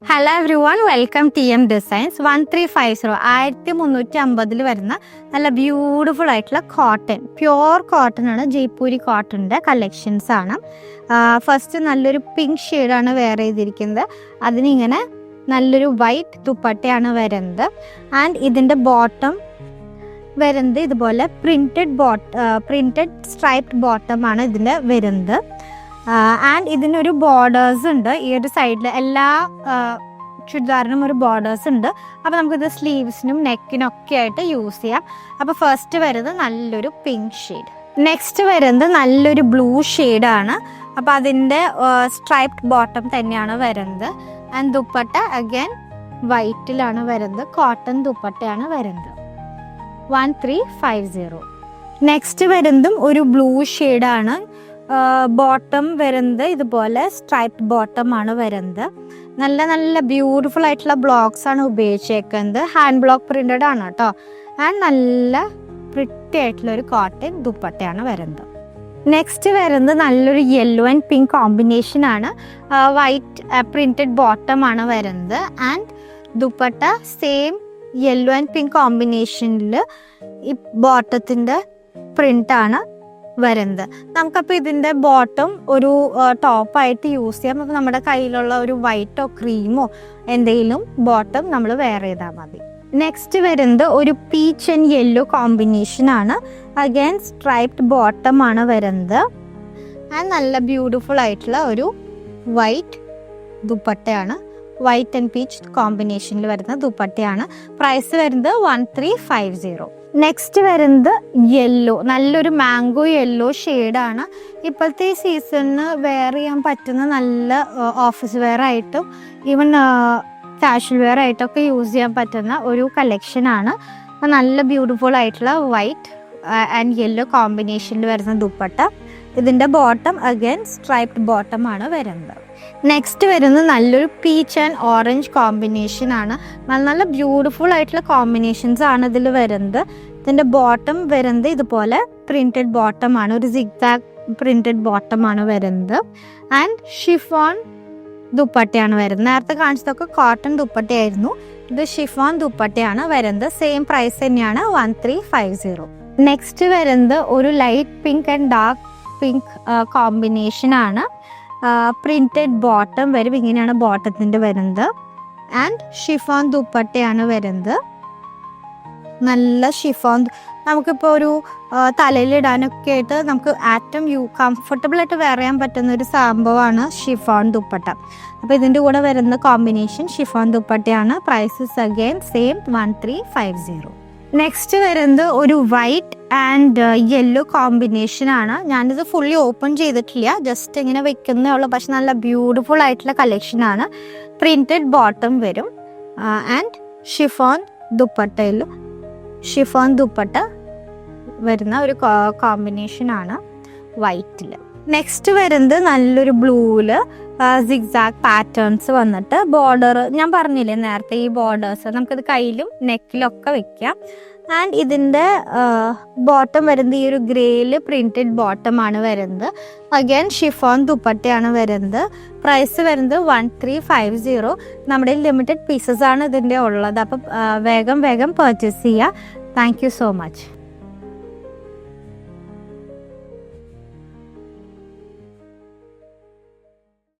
Hello every one, welcome TM designs. 1350 1350 വരുന്ന നല്ല beautiful ആയിട്ടുള്ള കോട്ടൺ, പ്യുവർ കോട്ടൺ ആണ്. ജയ്പൂരി കോട്ടണിൻ്റെ കളക്ഷൻസ് ആണ്. ഫസ്റ്റ് നല്ലൊരു പിങ്ക് ഷെയ്ഡാണ് വെയർ ചെയ്തിരിക്കുന്നത്. അതിനിങ്ങനെ നല്ലൊരു വൈറ്റ് ദുപ്പട്ടയാണ് വരുന്നത്. ആൻഡ് ഇതിൻ്റെ ബോട്ടം വരുന്നത് ഇതുപോലെ പ്രിൻറ്റഡ് സ്ട്രൈപ്ഡ് ബോട്ടമാണ് ഇതിൻ്റെ വരുന്നത്. ആൻഡ് ഇതിനൊരു ബോർഡേഴ്സ് ഉണ്ട്. ഈ ഒരു സൈഡിൽ എല്ലാ ചുരിദാറിനും ഒരു ബോർഡേഴ്സ് ഉണ്ട്. അപ്പോൾ നമുക്കിത് സ്ലീവ്സിനും നെക്കിനൊക്കെ ആയിട്ട് യൂസ് ചെയ്യാം. അപ്പോൾ ഫസ്റ്റ് വരുന്നത് നല്ലൊരു പിങ്ക് ഷെയ്ഡ്, നെക്സ്റ്റ് വരുന്നത് നല്ലൊരു ബ്ലൂ ഷെയ്ഡാണ്. അപ്പോൾ അതിൻ്റെ സ്ട്രൈപ്ഡ് ബോട്ടം തന്നെയാണ് വരുന്നത്. ആൻഡ് ദുപ്പട്ട അഗൈൻ വൈറ്റിലാണ് വരുന്നത്, കോട്ടൺ ദുപ്പട്ടയാണ് വരുന്നത്. 1350. നെക്സ്റ്റ് വരുന്നതും ഒരു ബ്ലൂ ഷെയ്ഡാണ്. ബോട്ടം വരുന്നത് ഇതുപോലെ സ്ട്രൈപ്ഡ് ബോട്ടം ആണ് വരുന്നത്. നല്ല നല്ല ബ്യൂട്ടിഫുൾ ആയിട്ടുള്ള ബ്ലോക്സ് ആണ് ഉപയോഗിച്ചേക്കുന്നത്. ഹാൻഡ് ബ്ലോക്ക് പ്രിന്റഡ് ആണ് കേട്ടോ. ആൻഡ് നല്ല പ്രിറ്റി ആയിട്ടുള്ള ഒരു കോട്ടൺ ദുപ്പട്ടയാണ് വരുന്നത്. നെക്സ്റ്റ് വരുന്നത് നല്ലൊരു യെല്ലോ ആൻഡ് പിങ്ക് കോമ്പിനേഷൻ ആണ്. വൈറ്റ് പ്രിന്റഡ് ബോട്ടം ആണ് വരുന്നത്. And dupatta same yellow and pink കോമ്പിനേഷനിൽ ഈ ബോട്ടത്തിൻ്റെ പ്രിൻ്റാണ് വരുന്നത്. നമുക്കപ്പോൾ ഇതിൻ്റെ ബോട്ടം ഒരു ടോപ്പായിട്ട് യൂസ് ചെയ്യാം. അപ്പോൾ നമ്മുടെ കയ്യിലുള്ള ഒരു വൈറ്റോ ക്രീമോ എന്തെങ്കിലും ബോട്ടം നമ്മൾ വെയർ ചെയ്താൽ മതി. നെക്സ്റ്റ് വരുന്നത് ഒരു പീച്ച് ആൻഡ് യെല്ലോ കോമ്പിനേഷൻ ആണ്. അഗൈൻ സ്ട്രൈപ്ഡ് ബോട്ടം ആണ് വരുന്നത്. ആൻഡ് നല്ല ബ്യൂട്ടിഫുൾ ആയിട്ടുള്ള ഒരു വൈറ്റ് ദുപ്പട്ടയാണ്. വൈറ്റ് ആൻഡ് പീച്ച് കോമ്പിനേഷനിൽ വരുന്ന ദുപ്പട്ടയാണ്. പ്രൈസ് വരുന്നത് 1350. നെക്സ്റ്റ് വരുന്നത് യെല്ലോ, നല്ലൊരു മാംഗോ യെല്ലോ ഷെയ്ഡാണ്. ഇപ്പോഴത്തെ സീസണിന് വെയർ ചെയ്യാൻ പറ്റുന്ന നല്ല ഓഫീസ് വെയർ ആയിട്ടും ഈവൻ കാഷ്വൽ വെയർ ആയിട്ടൊക്കെ യൂസ് ചെയ്യാൻ പറ്റുന്ന ഒരു കളക്ഷനാണ്. നല്ല ബ്യൂട്ടിഫുൾ ആയിട്ടുള്ള വൈറ്റ് ആൻഡ് യെല്ലോ കോമ്പിനേഷനിൽ വരുന്ന ദുപ്പട്ട. ഇതിൻ്റെ ബോട്ടം അഗൈൻ സ്ട്രൈപ്ഡ് ബോട്ടം ആണ് വരുന്നത്. നെക്സ്റ്റ് വരുന്നത് നല്ലൊരു പീച്ച് ആൻഡ് ഓറഞ്ച് കോമ്പിനേഷൻ ആണ്. നല്ല ബ്യൂട്ടിഫുൾ ആയിട്ടുള്ള കോമ്പിനേഷൻസ് ആണ് ഇതിൽ വരുന്നത്. ഇതിൻ്റെ ബോട്ടം വരുന്നത് ഇതുപോലെ പ്രിന്റഡ് ബോട്ടം ആണ്, ഒരു സിഗ്സാഗ് പ്രിന്റഡ് ബോട്ടം ആണ് വരുന്നത്. ആൻഡ് ഷിഫോൺ ദുപ്പട്ടയാണ് വരുന്നത്. നേരത്തെ കാണിച്ചതൊക്കെ കോട്ടൺ ദുപ്പട്ടയായിരുന്നു, ഇത് ഷിഫോൺ ദുപ്പട്ടയാണ് വരുന്നത്. സെയിം പ്രൈസ് തന്നെയാണ് 1350. നെക്സ്റ്റ് വരുന്നത് ഒരു light pink and dark pink combination ആണ്. പ്രിന്റഡ് ബോട്ടം വരും, ഇങ്ങനെയാണ് ബോട്ടത്തിൻ്റെ വരുന്നത്. ആൻഡ് ഷിഫോൺ ദുപ്പട്ടയാണ് വരുന്നത്. നല്ല ഷിഫോൺ, നമുക്കിപ്പോൾ ഒരു തലയിലിടാനൊക്കെ ആയിട്ട് നമുക്ക് കംഫർട്ടബിൾ ആയിട്ട് വെയർ ചെയ്യാൻ പറ്റുന്ന ഒരു സംഭവമാണ് ഷിഫോൺ ദുപ്പട്ട. അപ്പോൾ ഇതിൻ്റെ കൂടെ വരുന്ന കോമ്പിനേഷൻ ഷിഫോൺ ദുപ്പട്ടയാണ്. Prices again same 1350. നെക്സ്റ്റ് വരുന്നത് ഒരു വൈറ്റ് ആൻഡ് യെല്ലോ കോമ്പിനേഷൻ ആണ്. ഞാനിത് ഫുള്ളി ഓപ്പൺ ചെയ്തിട്ടില്ല, ജസ്റ്റ് ഇങ്ങനെ വെക്കുന്നേ ഉള്ളൂ. പക്ഷെ നല്ല ബ്യൂട്ടിഫുൾ ആയിട്ടുള്ള കളക്ഷനാണ്. പ്രിന്റഡ് ബോട്ടം വരും ആൻഡ് ഷിഫോൺ ദുപ്പട്ട വരുന്ന ഒരു കോമ്പിനേഷൻ ആണ് വൈറ്റിൽ. നെക്സ്റ്റ് വരുന്നത് നല്ലൊരു ബ്ലൂവിൽ സിഗ്സാഗ് പാറ്റേൺസ് വന്നിട്ട് ബോർഡർ, ഞാൻ പറഞ്ഞില്ലേ നേരത്തെ, ഈ ബോർഡേഴ്സ് നമുക്കിത് കയ്യിലും നെക്കിലൊക്കെ വെക്കാം. ആൻഡ് ഇതിൻ്റെ ബോട്ടം വരുന്നത് ഈ ഒരു ഗ്രേയിൽ പ്രിന്റഡ് ബോട്ടം ആണ് വരുന്നത്. അഗൈൻ ഷിഫോൺ ദുപ്പട്ടയാണ് വരുന്നത്. പ്രൈസ് വരുന്നത് 1350. നമ്മുടെ ലിമിറ്റഡ് പീസസ് ആണ് ഇതിൻ്റെ ഉള്ളത്. അപ്പം വേഗം പർച്ചേസ് ചെയ്യുക. Thank you so much.